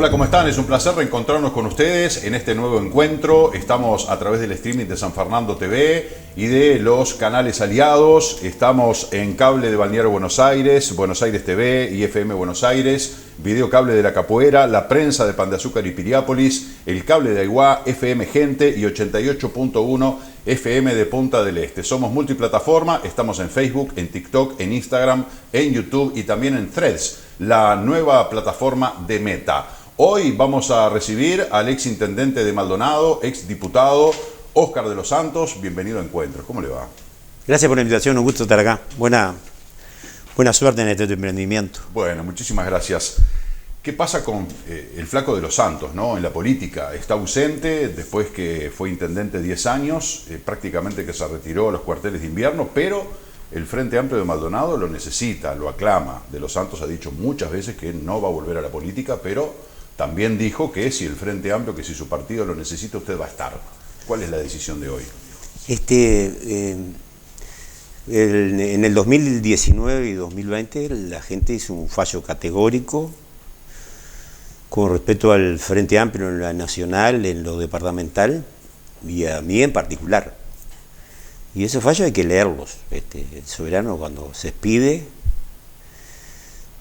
Hola, ¿cómo están? Es un placer reencontrarnos con ustedes en este nuevo encuentro. Estamos a través del streaming de San Fernando TV y de los canales aliados. Estamos en cable de Balneario Buenos Aires TV y FM Buenos Aires, video cable de La Capoeira, la prensa de Pan de Azúcar y Piriápolis, el cable de Aiguá, FM Gente y 88.1 FM de Punta del Este. Somos multiplataforma, estamos en Facebook, en TikTok, en Instagram, en YouTube y también en Threads, la nueva plataforma de Meta. Hoy vamos a recibir al ex intendente de Maldonado, ex diputado, Óscar de los Santos. Bienvenido a Encuentros. ¿Cómo le va? Gracias por la invitación, un gusto estar acá. Buena suerte en este emprendimiento. Bueno, muchísimas gracias. ¿Qué pasa con el flaco de los Santos, ¿no? En la política? Está ausente después que fue intendente 10 años, prácticamente que se retiró a los cuarteles de invierno, pero el Frente Amplio de Maldonado lo necesita, lo aclama. De los Santos ha dicho muchas veces que no va a volver a la política, pero también dijo que si el Frente Amplio, que si su partido lo necesita, usted va a estar. ¿Cuál es la decisión de hoy? En el 2019 y 2020 la gente hizo un fallo categórico con respecto al Frente Amplio en la nacional, en lo departamental y a mí en particular. Y esos fallos hay que leerlos. El soberano, cuando se expide,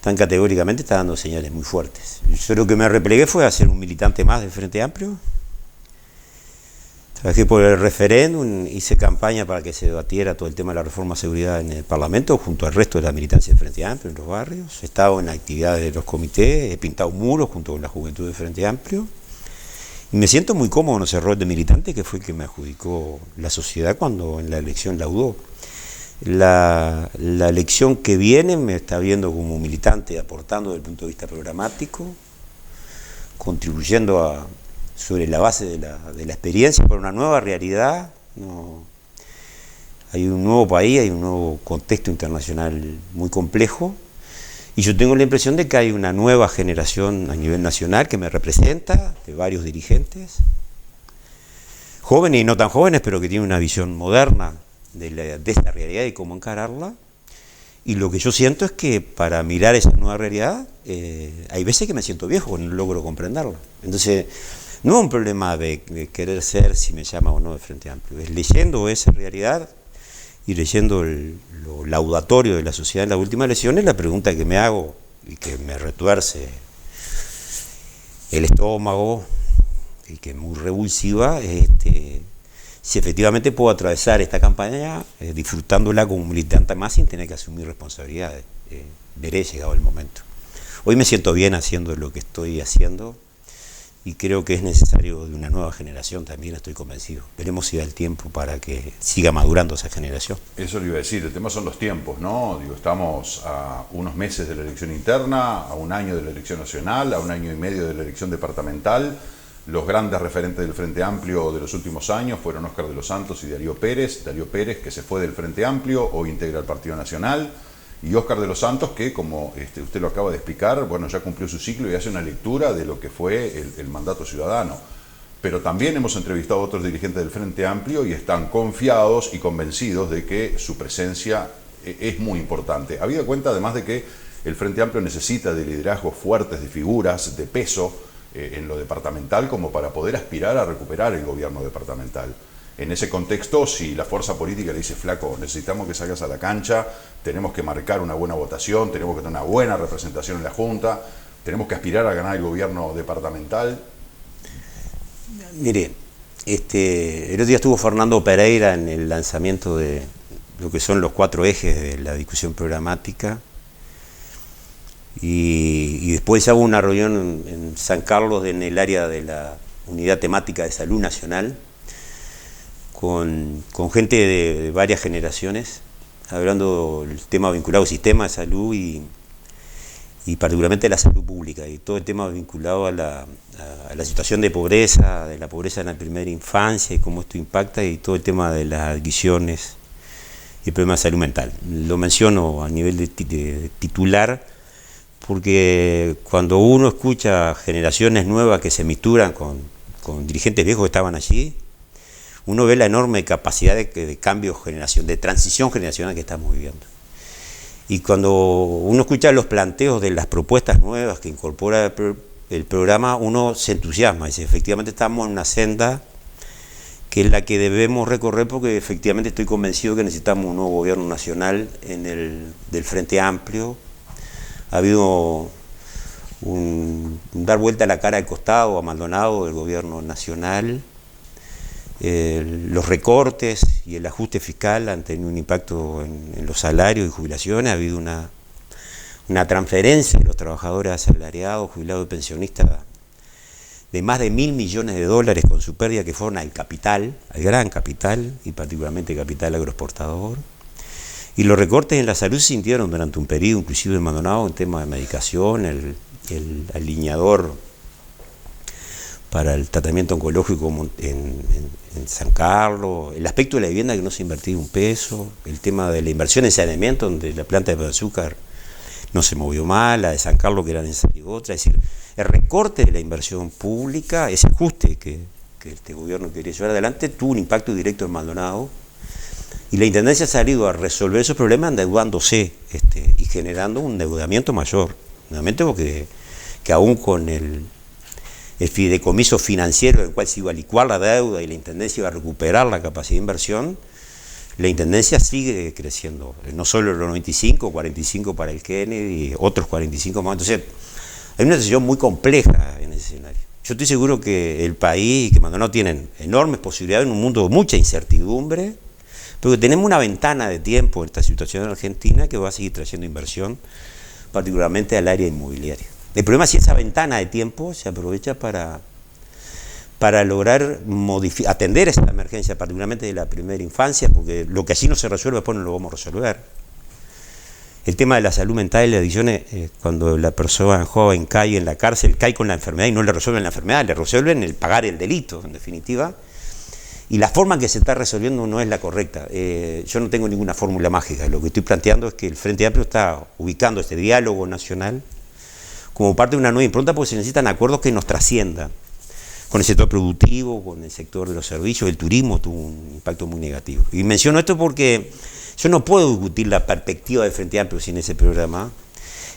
tan categóricamente está dando señales muy fuertes. Yo lo que me replegué fue a ser un militante más del Frente Amplio. Trabajé por el referéndum, hice campaña para que se debatiera todo el tema de la reforma de seguridad en el Parlamento, junto al resto de la militancia del Frente Amplio en los barrios. He estado en actividades de los comités, he pintado muros junto con la juventud del Frente Amplio. Y me siento muy cómodo en ese rol de militante que fue el que me adjudicó la sociedad cuando en la elección laudó. La elección que viene me está viendo como militante, aportando desde el punto de vista programático, contribuyendo sobre la base de la experiencia para una nueva realidad. Hay un nuevo país, hay un nuevo contexto internacional muy complejo, y yo tengo la impresión de que hay una nueva generación a nivel nacional que me representa, de varios dirigentes, jóvenes y no tan jóvenes, pero que tienen una visión moderna de esta realidad y cómo encararla. Y lo que yo siento es que para mirar esa nueva realidad, hay veces que me siento viejo, no logro comprenderla. Entonces, no es un problema de querer ser, si me llama o no, de Frente Amplio. Es leyendo esa realidad y leyendo lo laudatorio de la sociedad en las últimas elecciones, la pregunta que me hago y que me retuerce el estómago y que es muy revulsiva, es si efectivamente puedo atravesar esta campaña disfrutándola como militante más sin tener que asumir responsabilidades. Veré llegado el momento. Hoy me siento bien haciendo lo que estoy haciendo y creo que es necesario de una nueva generación, también estoy convencido. Veremos si da el tiempo para que siga madurando esa generación. Eso le iba a decir, el tema son los tiempos, ¿no? Estamos a unos meses de la elección interna, a un año de la elección nacional, a un año y medio de la elección departamental. Los grandes referentes del Frente Amplio de los últimos años fueron Óscar de los Santos y Darío Pérez, que se fue del Frente Amplio, hoy integra el Partido Nacional, y Óscar de los Santos, que como usted lo acaba de explicar, bueno, ya cumplió su ciclo y hace una lectura de lo que fue el mandato ciudadano. Pero también hemos entrevistado a otros dirigentes del Frente Amplio y están confiados y convencidos de que su presencia es muy importante. Habida cuenta además de que el Frente Amplio necesita de liderazgos fuertes, de figuras, de peso, en lo departamental, como para poder aspirar a recuperar el gobierno departamental. En ese contexto, si la fuerza política le dice, flaco, necesitamos que salgas a la cancha, tenemos que marcar una buena votación, tenemos que tener una buena representación en la Junta, tenemos que aspirar a ganar el gobierno departamental. Mire, el otro día estuvo Fernando Pereira en el lanzamiento de lo que son los 4 ejes de la discusión programática. Y después hago una reunión en San Carlos en el área de la Unidad Temática de Salud Nacional con gente de varias generaciones, hablando del tema vinculado al sistema de salud y particularmente a la salud pública y todo el tema vinculado a la situación de la pobreza en la primera infancia y cómo esto impacta, y todo el tema de las adicciones y el problema de salud mental. Lo menciono a nivel de titular, porque cuando uno escucha generaciones nuevas que se misturan con dirigentes viejos que estaban allí, uno ve la enorme capacidad de cambio de transición generacional que estamos viviendo. Y cuando uno escucha los planteos de las propuestas nuevas que incorpora el programa uno se entusiasma y dice, efectivamente estamos en una senda que es la que debemos recorrer, porque efectivamente estoy convencido que necesitamos un nuevo gobierno nacional del Frente Amplio. Ha habido un dar vuelta a la cara al costado, a Maldonado, del gobierno nacional. Los recortes y el ajuste fiscal han tenido un impacto en los salarios y jubilaciones. Ha habido una transferencia de los trabajadores asalariados, jubilados y pensionistas de más de $1.000 millones con su pérdida, que fueron al capital, al gran capital, y particularmente capital agroexportador. Y los recortes en la salud se sintieron durante un periodo, inclusive en Maldonado, en tema de medicación, el alineador para el tratamiento oncológico en San Carlos, el aspecto de la vivienda, que no se ha invertido un peso, el tema de la inversión en saneamiento, donde la planta de azúcar no se movió mal, la de San Carlos, que era necesaria otra. Es decir, el recorte de la inversión pública, ese ajuste que este gobierno quería llevar adelante, tuvo un impacto directo en Maldonado, y la Intendencia ha salido a resolver esos problemas endeudándose y generando un endeudamiento mayor. Nuevamente, porque que aún con el fideicomiso financiero, en el cual se iba a licuar la deuda y la Intendencia iba a recuperar la capacidad de inversión, la Intendencia sigue creciendo, no solo los 95, 45 para el Kennedy, otros 45 más. Entonces, hay una situación muy compleja en ese escenario. Yo estoy seguro que el país y que Maldonado tienen enormes posibilidades en un mundo de mucha incertidumbre, pero que tenemos una ventana de tiempo en esta situación en Argentina que va a seguir trayendo inversión, particularmente al área inmobiliaria. El problema es si esa ventana de tiempo se aprovecha para lograr atender esta emergencia, particularmente de la primera infancia, porque lo que así no se resuelve después no lo vamos a resolver. El tema de la salud mental y las adicciones, cuando la persona joven cae en la cárcel, cae con la enfermedad y no le resuelven la enfermedad, le resuelven el pagar el delito, en definitiva, y la forma en que se está resolviendo no es la correcta. Yo no tengo ninguna fórmula mágica, lo que estoy planteando es que el Frente Amplio está ubicando este diálogo nacional como parte de una nueva impronta, porque se necesitan acuerdos que nos trasciendan. Con el sector productivo, con el sector de los servicios, el turismo tuvo un impacto muy negativo. Y menciono esto porque yo no puedo discutir la perspectiva del Frente Amplio sin ese programa,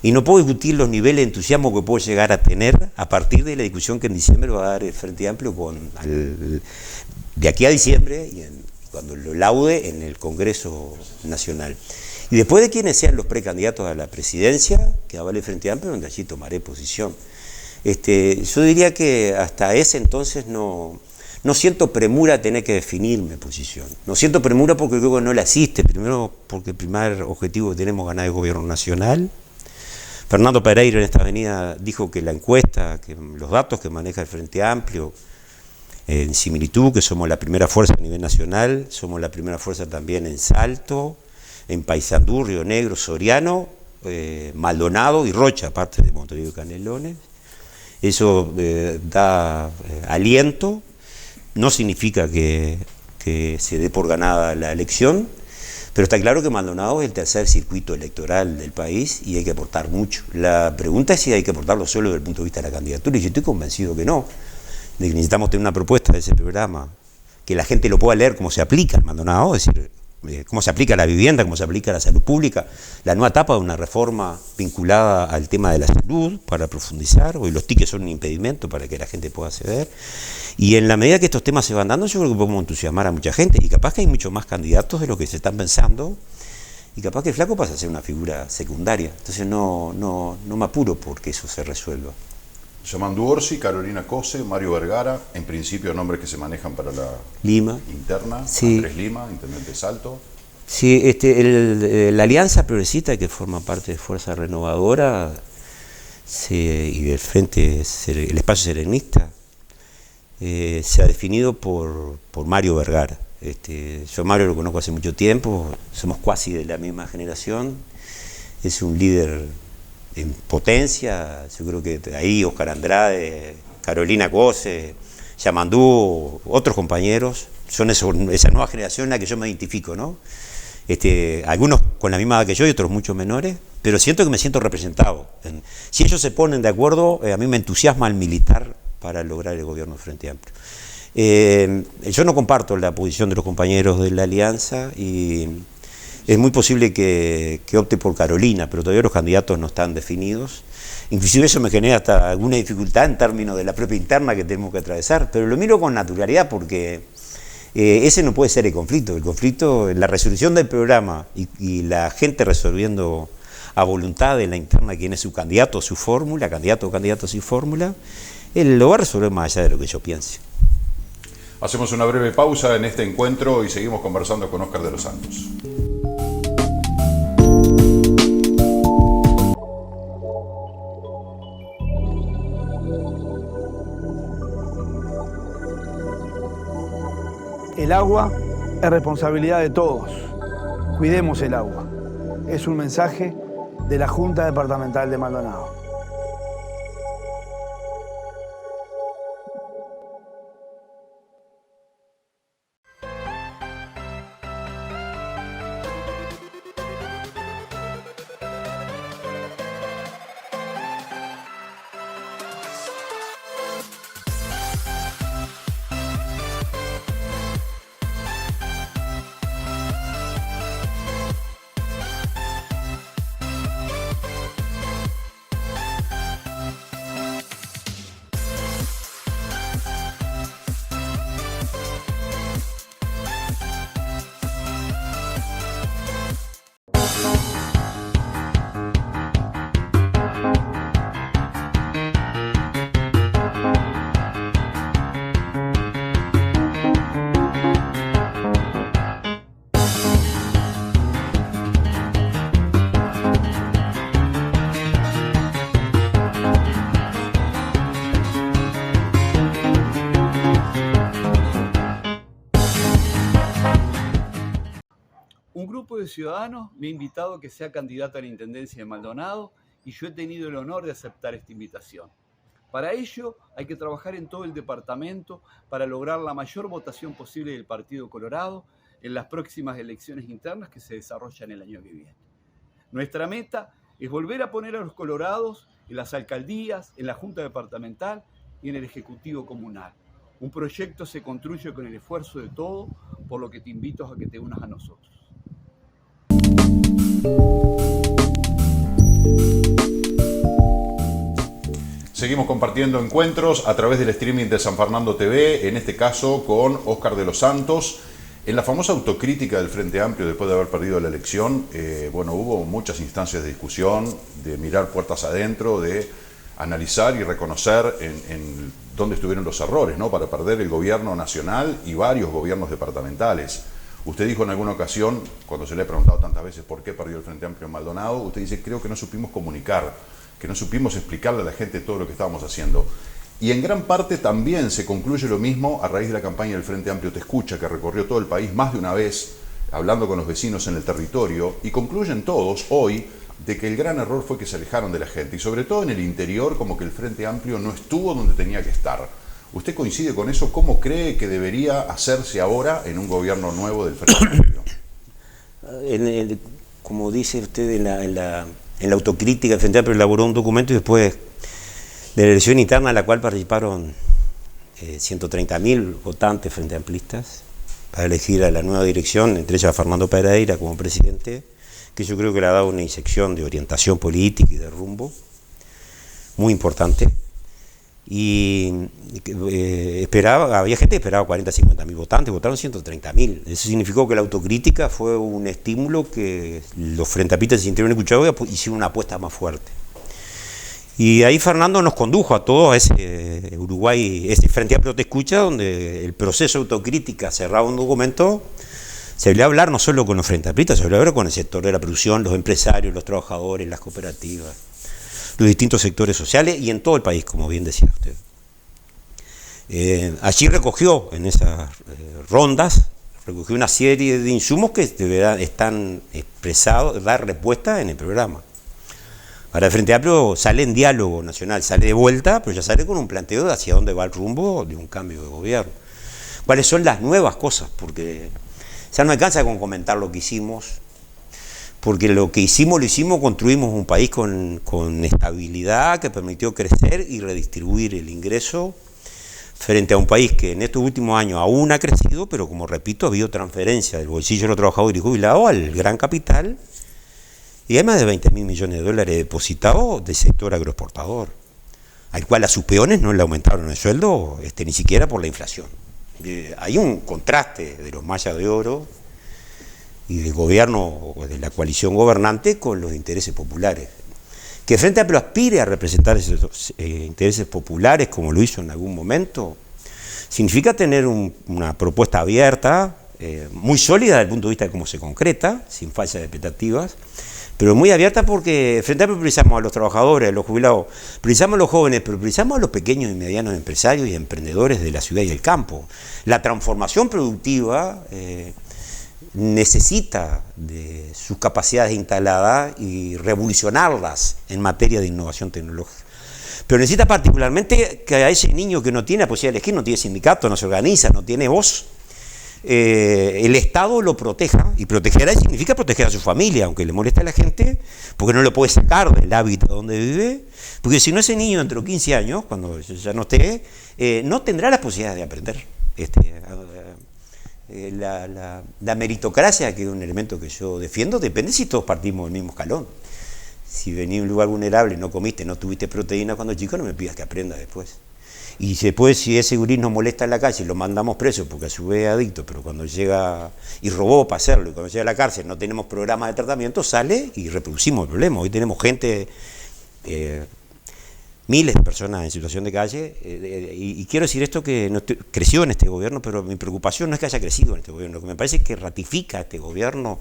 y no puedo discutir los niveles de entusiasmo que puedo llegar a tener a partir de la discusión que en diciembre va a dar el Frente Amplio de aquí a diciembre, y cuando lo laude en el Congreso Nacional. Y después de quienes sean los precandidatos a la presidencia, que avale el Frente Amplio, donde allí tomaré posición. Yo diría que hasta ese entonces no siento premura a tener que definir mi posición. No siento premura porque creo que no la existe. Primero, porque el primer objetivo que tenemos es ganar el gobierno nacional. Fernando Pereira en esta avenida dijo que la encuesta, que los datos que maneja el Frente Amplio, en similitud, que somos la primera fuerza a nivel nacional, somos la primera fuerza también en Salto, en Paysandú, Río Negro, Soriano, Maldonado y Rocha, aparte de Montevideo y Canelones. Eso da aliento, no significa que se dé por ganada la elección, pero está claro que Maldonado es el tercer circuito electoral del país y hay que aportar mucho. La pregunta es si hay que aportarlo solo desde el punto de vista de la candidatura, y yo estoy convencido que no, de que necesitamos tener una propuesta de ese programa, que la gente lo pueda leer cómo se aplica en Maldonado, es decir, cómo se aplica a la vivienda, cómo se aplica a la salud pública, la nueva etapa de una reforma vinculada al tema de la salud para profundizar. Hoy los tickets son un impedimento para que la gente pueda acceder, y en la medida que estos temas se van dando, yo creo que podemos entusiasmar a mucha gente, y capaz que hay muchos más candidatos de lo que se están pensando, y capaz que el Flaco pasa a ser una figura secundaria. Entonces no me apuro porque eso se resuelva. Yamandu Orsi, Carolina Cose, Mario Vergara, en principio nombres que se manejan para la Lima interna, sí. Andrés Lima, intendente de Salto. Sí, la Alianza Progresista, que forma parte de Fuerza Renovadora y del Frente, el Espacio Serenista, se ha definido por Mario Vergara. Yo a Mario lo conozco hace mucho tiempo, somos casi de la misma generación, es un líder en potencia. Yo creo que ahí Oscar Andrade, Carolina Cose, Yamandu, otros compañeros, son esa nueva generación en la que yo me identifico, ¿no? Algunos con la misma edad que yo y otros mucho menores, pero siento que me siento representado. Si ellos se ponen de acuerdo, a mí me entusiasma el militar para lograr el gobierno del Frente Amplio. Yo no comparto la posición de los compañeros de la Alianza y es muy posible que opte por Carolina, pero todavía los candidatos no están definidos. Inclusive eso me genera hasta alguna dificultad en términos de la propia interna que tenemos que atravesar, pero lo miro con naturalidad porque ese no puede ser el conflicto, la resolución del programa y la gente resolviendo a voluntad de la interna quién es su candidato, su fórmula, candidato o candidata su fórmula, él lo va a resolver más allá de lo que yo piense. Hacemos una breve pausa en este encuentro y seguimos conversando con Óscar de los Santos. El agua es responsabilidad de todos. Cuidemos el agua. Es un mensaje de la Junta Departamental de Maldonado. Un grupo de ciudadanos me ha invitado a que sea candidato a la Intendencia de Maldonado y yo he tenido el honor de aceptar esta invitación. Para ello hay que trabajar en todo el departamento para lograr la mayor votación posible del Partido Colorado en las próximas elecciones internas que se desarrollan el año que viene. Nuestra meta es volver a poner a los colorados en las alcaldías, en la Junta Departamental y en el Ejecutivo Comunal. Un proyecto se construye con el esfuerzo de todos, por lo que te invito a que te unas a nosotros. Seguimos compartiendo encuentros a través del streaming de San Fernando TV, en este caso con Óscar de los Santos. En la famosa autocrítica del Frente Amplio después de haber perdido la elección, hubo muchas instancias de discusión, de mirar puertas adentro, de analizar y reconocer en dónde estuvieron los errores, ¿no? Para perder el gobierno nacional y varios gobiernos departamentales. Usted dijo en alguna ocasión, cuando se le ha preguntado tantas veces por qué perdió el Frente Amplio en Maldonado, usted dice, creo que no supimos comunicar, que no supimos explicarle a la gente todo lo que estábamos haciendo. Y en gran parte también se concluye lo mismo a raíz de la campaña del Frente Amplio Te Escucha, que recorrió todo el país más de una vez, hablando con los vecinos en el territorio, y concluyen todos hoy de que el gran error fue que se alejaron de la gente, y sobre todo en el interior, como que el Frente Amplio no estuvo donde tenía que estar. ¿Usted coincide con eso? ¿Cómo cree que debería hacerse ahora en un gobierno nuevo del Frente Amplio? Como dice usted, en la autocrítica, el Frente Amplio elaboró un documento y después de la elección interna en la cual participaron 130.000 votantes frente amplistas para elegir a la nueva dirección, entre ellas a Fernando Pereira como presidente, que yo creo que le ha dado una inyección de orientación política y de rumbo muy importante. Y había gente que esperaba 40.000-50.000 votantes, votaron 130.000. Eso significó que la autocrítica fue un estímulo que los frente amplistas se sintieron escuchados y hicieron una apuesta más fuerte. Y ahí Fernando nos condujo a todo ese Uruguay, ese Frente Amplio Te Escucha, donde el proceso de autocrítica cerraba un documento. Se debería hablar no solo con los frente amplistas, se debería hablar con el sector de la producción, los empresarios, los trabajadores, las cooperativas, los distintos sectores sociales y en todo el país, como bien decía usted. Allí recogió, en esas rondas, recogió una serie de insumos que de verdad están expresados, dar respuesta en el programa. Ahora el Frente Amplio sale en diálogo nacional, sale de vuelta, pero ya sale con un planteo de hacia dónde va el rumbo de un cambio de gobierno. ¿Cuáles son las nuevas cosas? Porque ya no alcanza con comentar lo que hicimos, porque lo que hicimos, construimos un país con estabilidad que permitió crecer y redistribuir el ingreso frente a un país que en estos últimos años aún ha crecido, pero como repito, ha habido transferencia del bolsillo de los trabajadores y jubilados al gran capital, y hay más de 20.000 millones de dólares depositados del sector agroexportador, al cual a sus peones no le aumentaron el sueldo ni siquiera por la inflación. Hay un contraste de los mayas de oro y del gobierno, de la coalición gobernante, con los intereses populares. Que Frente Amplio aspire a representar esos intereses populares, como lo hizo en algún momento, significa tener una propuesta abierta, muy sólida desde el punto de vista de cómo se concreta, sin falsas expectativas, pero muy abierta porque Frente Amplio priorizamos a los trabajadores, a los jubilados, priorizamos a los jóvenes, pero priorizamos a los pequeños y medianos empresarios y emprendedores de la ciudad y el campo. La transformación productiva necesita de sus capacidades instaladas y revolucionarlas en materia de innovación tecnológica. Pero necesita particularmente que a ese niño que no tiene la posibilidad de elegir, no tiene sindicato, no se organiza, no tiene voz, el Estado lo proteja, y proteger significa proteger a su familia, aunque le moleste a la gente, porque no lo puede sacar del hábitat donde vive, porque si no, ese niño dentro de 15 años, cuando ya no esté, no tendrá la posibilidad de aprender. La meritocracia, que es un elemento que yo defiendo, depende si todos partimos del mismo escalón. Si venís de un lugar vulnerable, no comiste, no tuviste proteína cuando chico, no me pidas que aprenda después. Y después, si ese gurí nos molesta en la calle, lo mandamos preso porque a su vez es adicto, pero cuando llega y robó para hacerlo, y cuando llega a la cárcel no tenemos programas de tratamiento, sale y reproducimos el problema. Hoy tenemos gente, miles de personas en situación de calle, y quiero decir esto que creció en este gobierno, pero mi preocupación no es que haya crecido en este gobierno, lo que me parece es que ratifica a este gobierno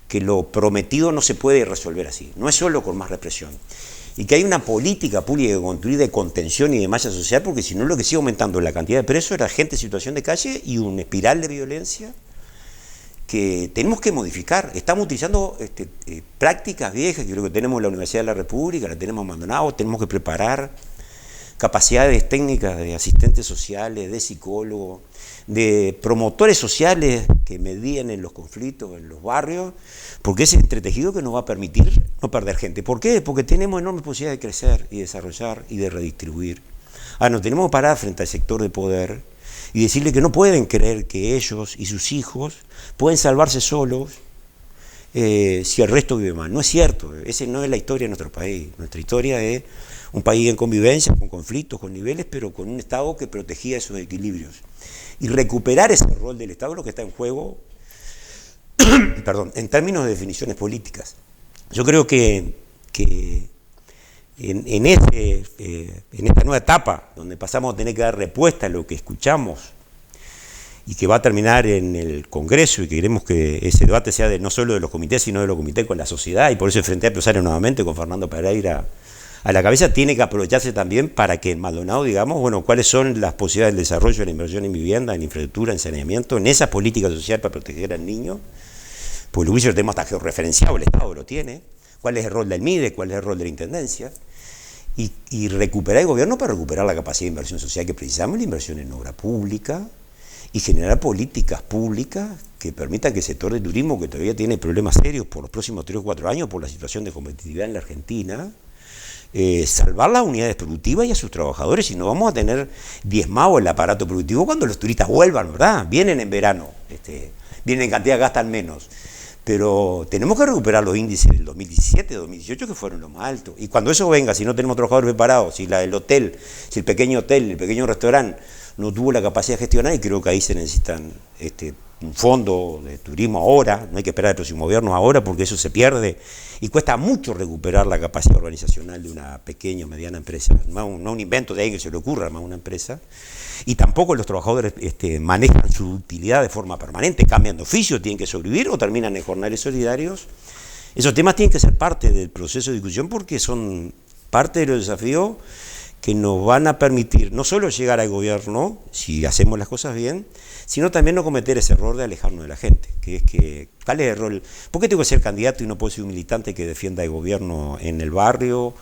que lo prometido no se puede resolver así, no es solo con más represión, y que hay una política pública que construir de contención y de malla social, porque si no lo que sigue aumentando la cantidad de presos era gente en situación de calle y una espiral de violencia que tenemos que modificar. Estamos utilizando prácticas viejas, que creo que tenemos en la Universidad de la República, la tenemos abandonado, tenemos que preparar capacidades técnicas de asistentes sociales, de psicólogos, de promotores sociales que medían en los conflictos, en los barrios, porque es el entretejido que nos va a permitir no perder gente. ¿Por qué? Porque tenemos enormes posibilidades de crecer y desarrollar y de redistribuir. Nos tenemos que parar frente al sector de poder y decirle que no pueden creer que ellos y sus hijos pueden salvarse solos si el resto vive mal. No es cierto, esa no es la historia de nuestro país. Nuestra historia es un país en convivencia, con conflictos, con niveles, pero con un Estado que protegía esos equilibrios. Y recuperar ese rol del Estado es lo que está en juego, perdón, en términos de definiciones políticas. Yo creo que en esta nueva etapa, donde pasamos a tener que dar respuesta a lo que escuchamos, y que va a terminar en el Congreso, y que queremos que ese debate sea no solo de los comités, sino de los comités con la sociedad, y por eso el Frente Amplio sale nuevamente con Fernando Pereira a la cabeza, tiene que aprovecharse también para que en Maldonado digamos, bueno, cuáles son las posibilidades del desarrollo de la inversión en vivienda, en infraestructura, en saneamiento, en esa política social para proteger al niño, pues lo lo tenemos hasta georreferenciado, el Estado lo tiene, cuál es el rol del MIDE, cuál es el rol de la Intendencia, y recuperar el gobierno para recuperar la capacidad de inversión social que precisamos, la inversión en obra pública, y generar políticas públicas que permitan que el sector del turismo, que todavía tiene problemas serios por los próximos 3 o 4 años por la situación de competitividad en la Argentina, salvar las unidades productivas y a sus trabajadores, si no vamos a tener diezmado el aparato productivo cuando los turistas vuelvan, ¿verdad? Vienen en verano, vienen en cantidad, gastan menos, pero tenemos que recuperar los índices del 2017, 2018 que fueron los más altos, y cuando eso venga, si no tenemos trabajadores preparados, si el hotel, si el pequeño restaurante no tuvo la capacidad de gestionar, y creo que ahí se necesitan un fondo de turismo ahora, no hay que esperar al próximo gobierno ahora porque eso se pierde y cuesta mucho recuperar la capacidad organizacional de una pequeña o mediana empresa, no un invento de alguien que se le ocurra, más una empresa, y tampoco los trabajadores manejan su utilidad de forma permanente, cambian de oficio, tienen que sobrevivir o terminan en jornales solidarios. Esos temas tienen que ser parte del proceso de discusión porque son parte de los desafíos que nos van a permitir no solo llegar al gobierno, si hacemos las cosas bien, sino también no cometer ese error de alejarnos de la gente, que es que, ¿cuál es el rol? ¿Por qué tengo que ser candidato y no puedo ser un militante que defienda el gobierno en el barrio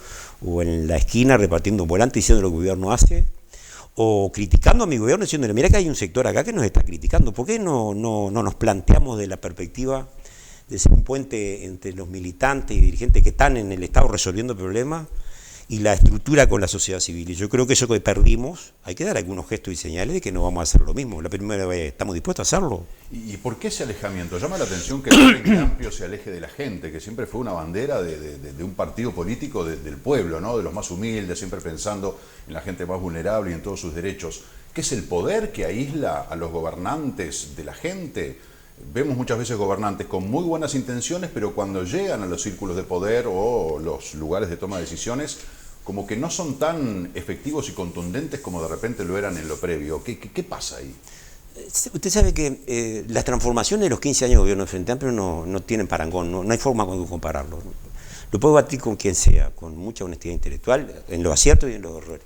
o en la esquina repartiendo un volante diciendo lo que el gobierno hace? O criticando a mi gobierno diciéndole, mira que hay un sector acá que nos está criticando, ¿por qué no nos planteamos de la perspectiva de ser un puente entre los militantes y dirigentes que están en el Estado resolviendo problemas y la estructura con la sociedad civil. Y yo creo que eso que perdimos, hay que dar algunos gestos y señales de que no vamos a hacer lo mismo. La primera vez, ¿estamos dispuestos a hacerlo? ¿Y por qué ese alejamiento? Llama la atención que el Frente Amplio se aleje de la gente, que siempre fue una bandera de un partido político del pueblo, ¿no? De los más humildes, siempre pensando en la gente más vulnerable y en todos sus derechos. ¿Qué es el poder que aísla a los gobernantes de la gente? Vemos muchas veces gobernantes con muy buenas intenciones, pero cuando llegan a los círculos de poder o los lugares de toma de decisiones, como que no son tan efectivos y contundentes como de repente lo eran en lo previo. ¿Qué pasa ahí? Usted sabe que las transformaciones de los 15 años de gobierno del Frente Amplio no tienen parangón, no hay forma de compararlo. Lo puedo batir con quien sea, con mucha honestidad intelectual, en los aciertos y en los errores.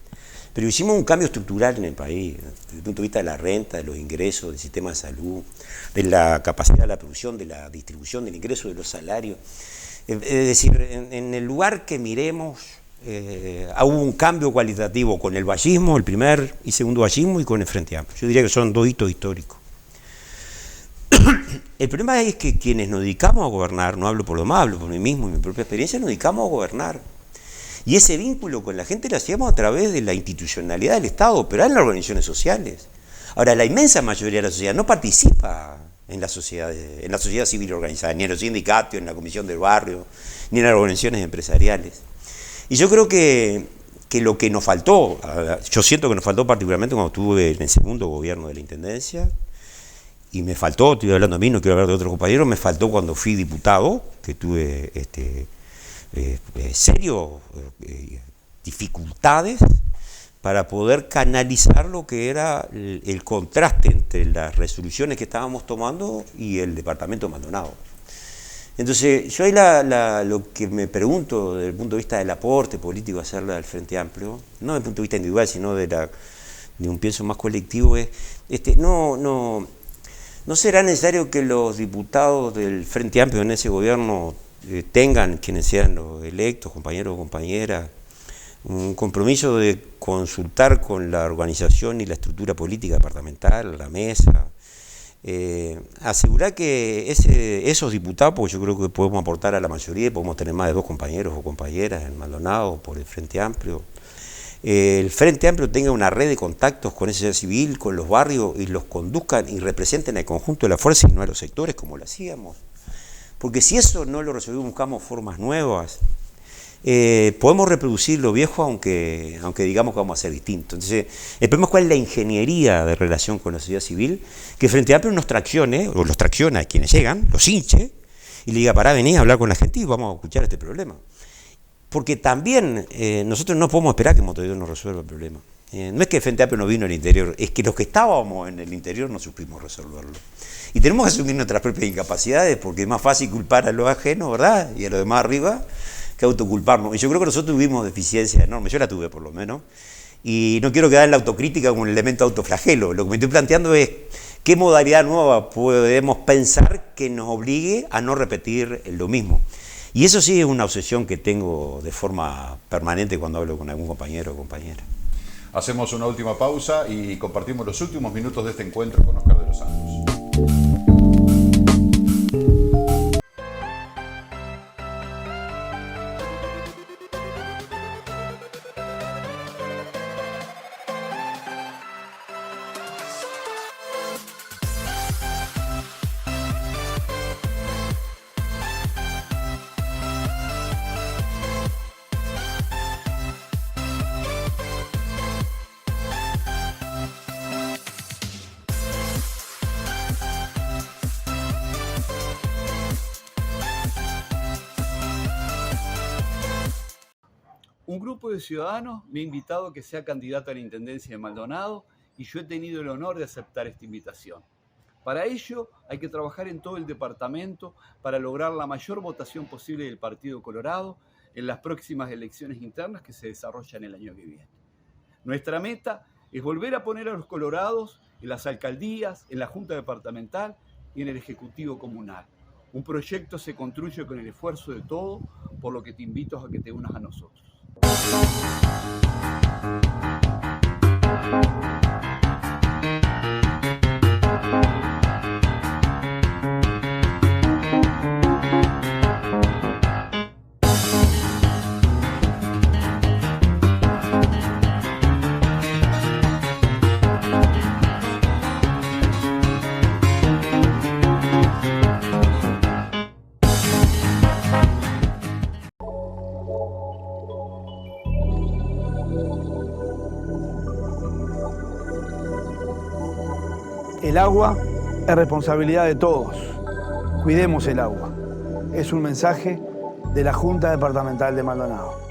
Pero hicimos un cambio estructural en el país, desde el punto de vista de la renta, de los ingresos, del sistema de salud, de la capacidad de la producción, de la distribución del ingreso, de los salarios. Es decir, en el lugar que miremos, hubo un cambio cualitativo con el vallismo, el primer y segundo vallismo, y con el Frente Amplio. Yo diría que son dos hitos históricos. El problema es que quienes nos dedicamos a gobernar, no hablo por lo más, hablo por mí mismo y mi propia experiencia, nos dedicamos a gobernar. Y ese vínculo con la gente lo hacíamos a través de la institucionalidad del Estado, pero en las organizaciones sociales. Ahora, la inmensa mayoría de la sociedad no participa en la sociedad civil organizada, ni en los sindicatos, ni en la comisión del barrio, ni en las organizaciones empresariales. Y yo creo que lo que nos faltó, yo siento que nos faltó particularmente cuando estuve en el segundo gobierno de la Intendencia, y me faltó, estoy hablando de mí, no quiero hablar de otros compañeros, me faltó cuando fui diputado, que tuve serias dificultades para poder canalizar lo que era el contraste entre las resoluciones que estábamos tomando y el departamento de Maldonado. Entonces, yo ahí lo que me pregunto desde el punto de vista del aporte político a hacerle al Frente Amplio, no desde el punto de vista individual, sino de un pienso más colectivo, es no será necesario que los diputados del Frente Amplio en ese gobierno tengan, quienes sean los electos, compañeros o compañeras, un compromiso de consultar con la organización y la estructura política departamental, la mesa, asegurar que esos diputados, porque yo creo que podemos aportar a la mayoría, podemos tener más de 2 compañeros o compañeras en Maldonado por el Frente Amplio, el Frente Amplio tenga una red de contactos con esa sociedad civil, con los barrios, y los conduzcan y representen al conjunto de la fuerza y no a los sectores como lo hacíamos. Porque si eso no lo resolvimos, buscamos formas nuevas, podemos reproducir lo viejo aunque digamos que vamos a ser distintos. Entonces, el problema es cuál es la ingeniería de relación con la sociedad civil, que Frente Amplio nos traccione, o los tracciona a quienes llegan, los hinche, y le diga, pará, vení a hablar con la gente y vamos a escuchar este problema. Porque también nosotros no podemos esperar que Montevideo nos resuelva el problema. No es que el Frente Amplio no vino al interior, es que los que estábamos en el interior no supimos resolverlo. Y tenemos que asumir nuestras propias incapacidades, porque es más fácil culpar a los ajenos, ¿verdad? Y a los demás arriba, que autoculparnos. Y yo creo que nosotros tuvimos deficiencias enormes, yo la tuve por lo menos, y no quiero quedar en la autocrítica como un elemento autoflagelo. Lo que me estoy planteando es qué modalidad nueva podemos pensar que nos obligue a no repetir lo mismo. Y eso sí es una obsesión que tengo de forma permanente cuando hablo con algún compañero o compañera. Hacemos una última pausa y compartimos los últimos minutos de este encuentro con Oscar de los Santos. Un grupo de ciudadanos me ha invitado a que sea candidato a la Intendencia de Maldonado y yo he tenido el honor de aceptar esta invitación. Para ello hay que trabajar en todo el departamento para lograr la mayor votación posible del Partido Colorado en las próximas elecciones internas que se desarrollan el año que viene. Nuestra meta es volver a poner a los colorados en las alcaldías, en la Junta Departamental y en el Ejecutivo Comunal. Un proyecto se construye con el esfuerzo de todos, por lo que te invito a que te unas a nosotros. El agua es responsabilidad de todos. Cuidemos el agua. Es un mensaje de la Junta Departamental de Maldonado.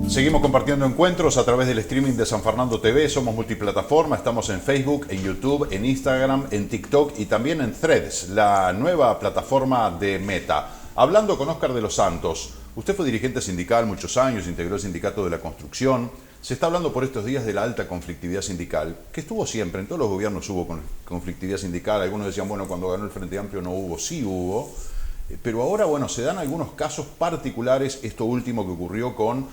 Seguimos compartiendo encuentros a través del streaming de San Fernando TV. Somos multiplataforma, estamos en Facebook, en YouTube, en Instagram, en TikTok y también en Threads, la nueva plataforma de Meta. Hablando con Óscar de los Santos, usted fue dirigente sindical muchos años, integró el sindicato de la construcción. Se está hablando por estos días de la alta conflictividad sindical, que estuvo siempre, en todos los gobiernos hubo conflictividad sindical. Algunos decían, bueno, cuando ganó el Frente Amplio no hubo, sí hubo. Pero ahora, bueno, se dan algunos casos particulares, esto último que ocurrió con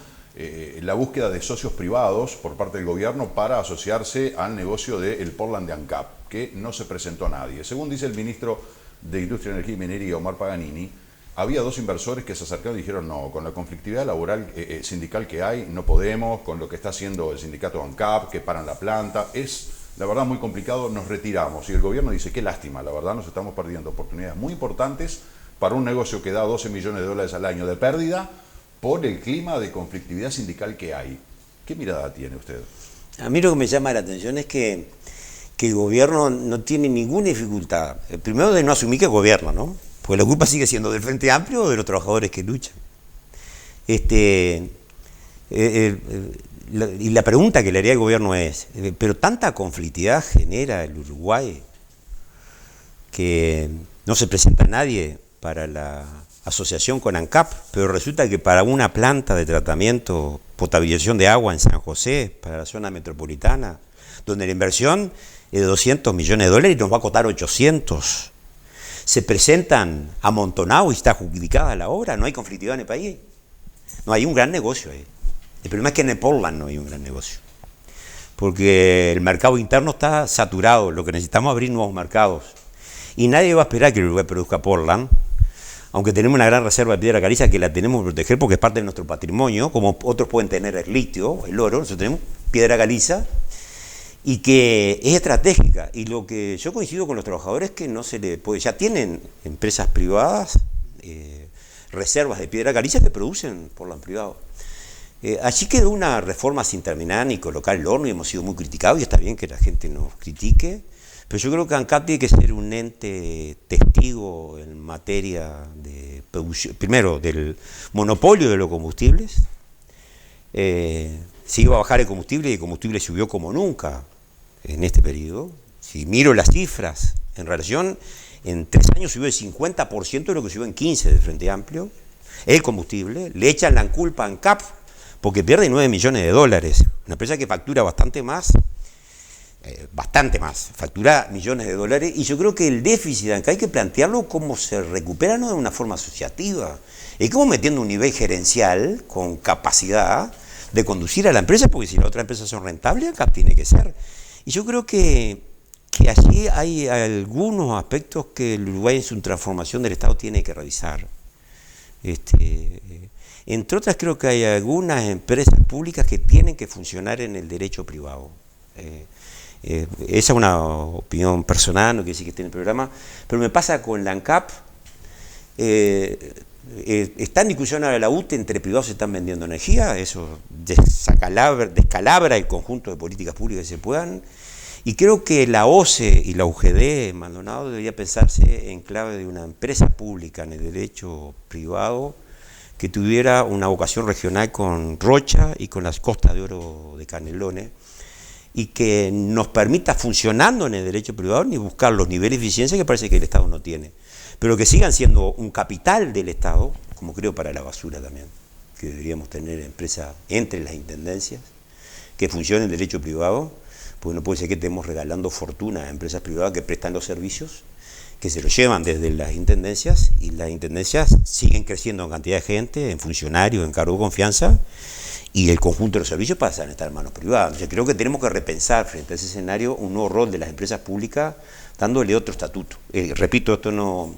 la búsqueda de socios privados por parte del gobierno para asociarse al negocio del Portland de ANCAP, que no se presentó a nadie. Según dice el ministro de Industria, Energía y Minería, Omar Paganini, había dos inversores que se acercaron y dijeron, no, con la conflictividad laboral sindical que hay, no podemos, con lo que está haciendo el sindicato ANCAP, que paran la planta, es la verdad muy complicado, nos retiramos. Y el gobierno dice, qué lástima, la verdad nos estamos perdiendo oportunidades muy importantes para un negocio que da 12 millones de dólares al año de pérdida, por el clima de conflictividad sindical que hay. ¿Qué mirada tiene usted? A mí lo que me llama la atención es que el gobierno no tiene ninguna dificultad. Primero de no asumir que gobierna, ¿no? Porque la culpa sigue siendo del Frente Amplio o de los trabajadores que luchan. Y la pregunta que le haría al gobierno es, ¿pero tanta conflictividad genera el Uruguay que no se presenta nadie para la asociación con ANCAP, pero resulta que para una planta de tratamiento, potabilización de agua en San José, para la zona metropolitana, donde la inversión es de 200 millones de dólares y nos va a costar 800, se presentan amontonados y está adjudicada la obra, no hay conflictividad en el país, no hay un gran negocio ahí. El problema es que en el Portland no hay un gran negocio, porque el mercado interno está saturado, lo que necesitamos es abrir nuevos mercados, y nadie va a esperar que el Uruguay produzca Portland, aunque tenemos una gran reserva de piedra caliza que la tenemos que proteger porque es parte de nuestro patrimonio, como otros pueden tener el litio, el oro, nosotros tenemos piedra caliza y que es estratégica. Y lo que yo coincido con los trabajadores es que no se le puede, ya tienen empresas privadas, reservas de piedra caliza que producen por lo privado. Allí quedó una reforma sin terminar ni colocar el horno y hemos sido muy criticados y está bien que la gente nos critique. Pero yo creo que ANCAP tiene que ser un ente testigo en materia de producción, primero del monopolio de los combustibles. Se iba a bajar el combustible subió como nunca en este periodo. Si miro las cifras en relación, en 3 años subió el 50% de lo que subió en 15 del Frente Amplio. El combustible, le echan la culpa a ANCAP porque pierde 9 millones de dólares. Una empresa que factura bastante más, factura millones de dólares, y yo creo que el déficit de ANCAP hay que plantearlo como se recupera, no de una forma asociativa, es como metiendo un nivel gerencial con capacidad de conducir a la empresa, porque si las otras empresas son rentables, ANCAP tiene que ser. Y yo creo que allí hay algunos aspectos que el Uruguay en su transformación del Estado tiene que revisar. Entre otras, creo que hay algunas empresas públicas que tienen que funcionar en el derecho privado. Esa es una opinión personal, no quiere decir que esté en el programa, pero me pasa con la ANCAP. Está en discusión ahora la UTE, entre privados se están vendiendo energía, eso descalabra el conjunto de políticas públicas que se puedan, y creo que la OCE y la UGD en Maldonado debería pensarse en clave de una empresa pública en el derecho privado que tuviera una vocación regional con Rocha y con las Costas de Oro de Canelones, y que nos permita, funcionando en el derecho privado, ni buscar los niveles de eficiencia que parece que el Estado no tiene, pero que sigan siendo un capital del Estado, como creo para la basura también, que deberíamos tener empresas entre las intendencias, que funcionen en el derecho privado, porque no puede ser que estemos regalando fortuna a empresas privadas que prestan los servicios, que se los llevan desde las intendencias, y las intendencias siguen creciendo en cantidad de gente, en funcionarios, en cargo de confianza, y el conjunto de los servicios pasan a estar en manos privadas. Entonces creo que tenemos que repensar frente a ese escenario un nuevo rol de las empresas públicas, dándole otro estatuto. Repito, esto no,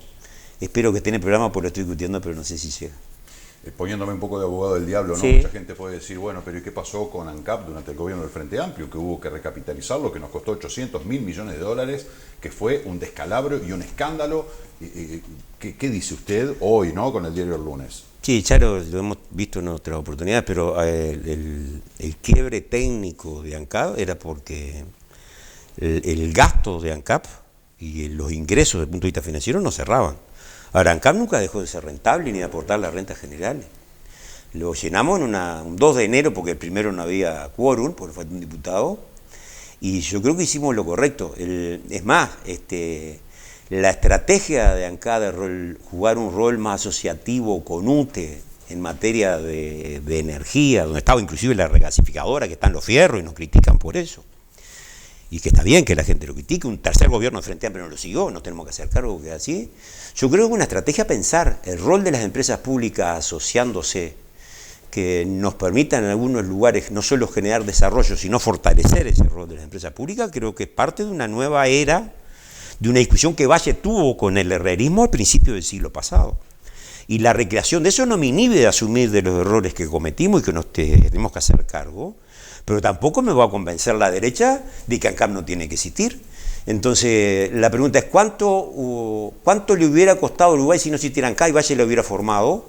espero que esté en el programa porque lo estoy discutiendo, pero no sé si llega. Poniéndome un poco de abogado del diablo, ¿no? Sí. Mucha gente puede decir, bueno, pero ¿y qué pasó con ANCAP durante el gobierno del Frente Amplio? Que hubo que recapitalizarlo, que nos costó 800.000 millones de dólares, que fue un descalabro y un escándalo. ¿Qué dice usted hoy, ¿no? Con el diario El Lunes? Sí, Charo, lo hemos visto en otras oportunidades, pero el quiebre técnico de ANCAP era porque el gasto de ANCAP y los ingresos desde el punto de vista financiero no cerraban. Ahora, ANCAP nunca dejó de ser rentable ni de aportar las rentas generales. Lo llenamos en un 2 de enero porque el primero no había quórum, porque faltó un diputado, y yo creo que hicimos lo correcto. Es más, la estrategia de ANCAP de jugar un rol más asociativo con UTE en materia de energía, donde estaba inclusive la regasificadora, que están los fierros y nos critican por eso. Y que está bien que la gente lo critique, un tercer gobierno de Frente Amplio no lo siguió, no tenemos que hacer cargo que es así. Yo creo que una estrategia pensar el rol de las empresas públicas asociándose, que nos permitan en algunos lugares no solo generar desarrollo, sino fortalecer ese rol de las empresas públicas, creo que es parte de una nueva era, de una discusión que Valle tuvo con el herrerismo al principio del siglo pasado. Y la recreación de eso no me inhibe de asumir de los errores que cometimos y que nos tenemos que hacer cargo, pero tampoco me va a convencer la derecha de que ANCAP no tiene que existir. Entonces, la pregunta es, ¿cuánto le hubiera costado a Uruguay si no existiera ANCAP y Valle lo hubiera formado?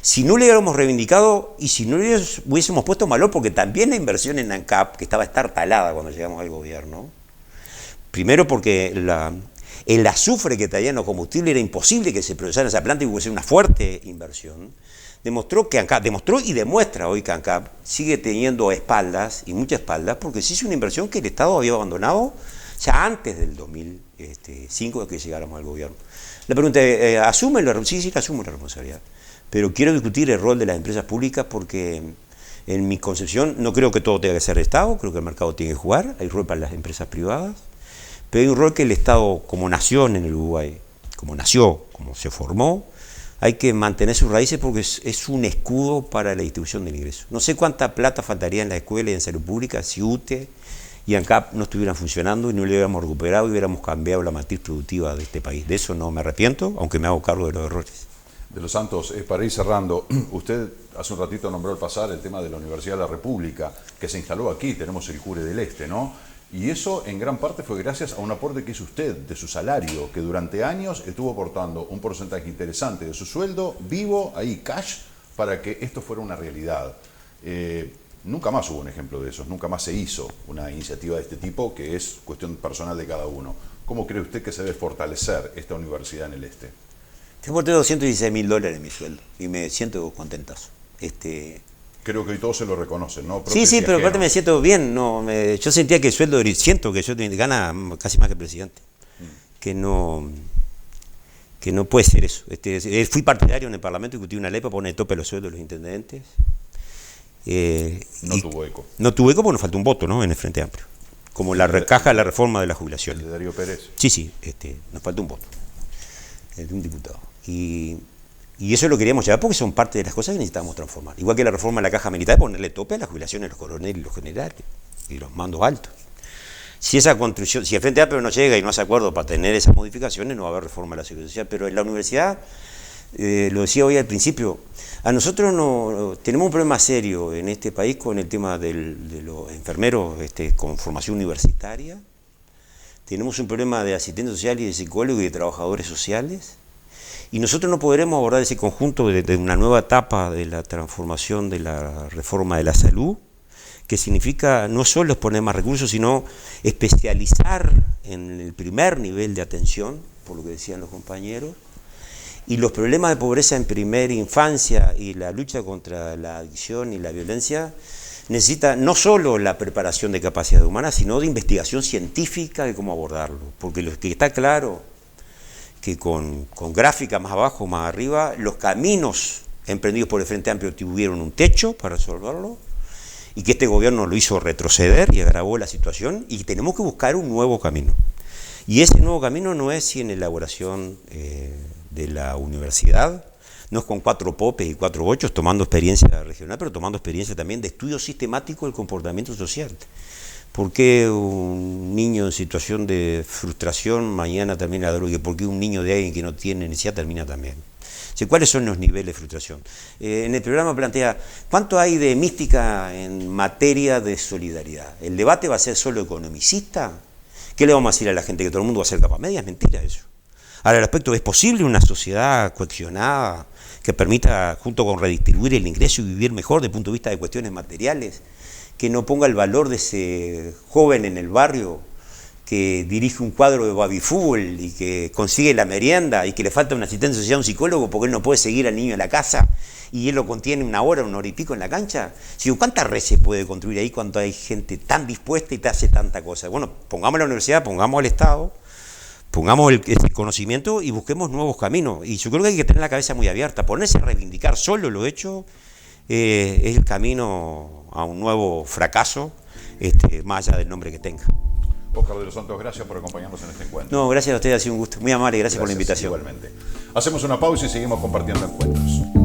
Si no le hubiéramos reivindicado y si no le hubiésemos puesto valor, porque también la inversión en ANCAP, que estaba estartalada cuando llegamos al gobierno, primero porque el azufre que traían los combustibles era imposible que se procesara en esa planta y hubiese una fuerte inversión. Demostró y demuestra hoy que ANCAP sigue teniendo espaldas, y muchas espaldas, porque se hizo una inversión que el Estado había abandonado ya antes del 2005 de que llegáramos al gobierno. La pregunta es, ¿asumen la responsabilidad? Sí, asumo la responsabilidad. Pero quiero discutir el rol de las empresas públicas porque, en mi concepción, no creo que todo tenga que ser el Estado, creo que el mercado tiene que jugar, hay rol para las empresas privadas, pero hay un rol que el Estado, como nación en el Uruguay, como nació, como se formó, hay que mantener sus raíces porque es un escudo para la distribución del ingreso. No sé cuánta plata faltaría en la escuela y en salud pública si UTE y ANCAP no estuvieran funcionando y no lo hubiéramos recuperado y hubiéramos cambiado la matriz productiva de este país. De eso no me arrepiento, aunque me hago cargo de los errores. De los Santos, para ir cerrando, usted hace un ratito nombró al pasar el tema de la Universidad de la República, que se instaló aquí, tenemos el Cure del Este, ¿no? Y eso en gran parte fue gracias a un aporte que hizo usted de su salario, que durante años estuvo aportando un porcentaje interesante de su sueldo vivo, ahí cash, para que esto fuera una realidad. Nunca más hubo un ejemplo de eso, nunca más se hizo una iniciativa de este tipo, que es cuestión personal de cada uno. ¿Cómo cree usted que se debe fortalecer esta universidad en el Este? Te aporté $216.000 en mi sueldo y me siento contentazo. Creo que hoy todos se lo reconocen, ¿no? Sí, pero aparte me siento bien. Yo sentía que el sueldo, siento que yo gana casi más que el presidente. Que no puede ser eso. Fui partidario en el Parlamento, discutí una ley para poner tope a los sueldos de los intendentes. No tuvo eco. No tuvo eco porque nos faltó un voto, ¿no? En el Frente Amplio. Como la caja la reforma de la jubilación. ¿El de Darío Pérez? Sí, nos faltó un voto. El de un diputado. Y eso lo queríamos llevar porque son parte de las cosas que necesitamos transformar. Igual que la reforma de la caja militar, ponerle tope a las jubilaciones de los coroneles y los generales y los mandos altos. Si esa construcción, si el Frente Amplio no llega y no hace acuerdo para tener esas modificaciones, no va a haber reforma de la seguridad social. Pero en la universidad, lo decía hoy al principio, a nosotros tenemos un problema serio en este país con el tema de los enfermeros con formación universitaria. Tenemos un problema de asistentes sociales y de psicólogos y de trabajadores sociales. Y nosotros no podremos abordar ese conjunto de una nueva etapa de la transformación de la reforma de la salud, que significa no solo exponer más recursos, sino especializar en el primer nivel de atención, por lo que decían los compañeros, y los problemas de pobreza en primera infancia y la lucha contra la adicción y la violencia necesita no solo la preparación de capacidad humana, sino de investigación científica de cómo abordarlo, porque lo que está claro que con gráfica más abajo, más arriba, los caminos emprendidos por el Frente Amplio tuvieron un techo para resolverlo y que este gobierno lo hizo retroceder y agravó la situación y tenemos que buscar un nuevo camino. Y ese nuevo camino no es sin elaboración de la universidad, no es con 4 popes y 4 bochos tomando experiencia regional, pero tomando experiencia también de estudio sistemático del comportamiento social. ¿Por qué un niño en situación de frustración mañana termina la droga? ¿Por qué un niño de alguien que no tiene necesidad termina también? O Sí, ¿cuáles son los niveles de frustración? En el programa plantea, ¿cuánto hay de mística en materia de solidaridad? ¿El debate va a ser solo economicista? ¿Qué le vamos a decir a la gente? ¿Que todo el mundo va a ser capa media? Es mentira eso. Ahora, al respecto, ¿es posible una sociedad cohesionada que permita, junto con redistribuir el ingreso y vivir mejor desde el punto de vista de cuestiones materiales, que no ponga el valor de ese joven en el barrio que dirige un cuadro de baby fútbol y que consigue la merienda y que le falta una asistencia social a un psicólogo porque él no puede seguir al niño en la casa y él lo contiene una hora y pico en la cancha? Si, ¿cuánta red se puede construir ahí cuando hay gente tan dispuesta y te hace tanta cosa? Bueno, pongamos a la universidad, pongamos al Estado, pongamos ese conocimiento y busquemos nuevos caminos. Y yo creo que hay que tener la cabeza muy abierta. Ponerse a reivindicar solo lo hecho es el camino a un nuevo fracaso, más allá del nombre que tenga. Óscar de los Santos, gracias por acompañarnos en este encuentro. No, gracias a ustedes, ha sido un gusto. Muy amable y gracias por la invitación. Igualmente. Hacemos una pausa y seguimos compartiendo encuentros.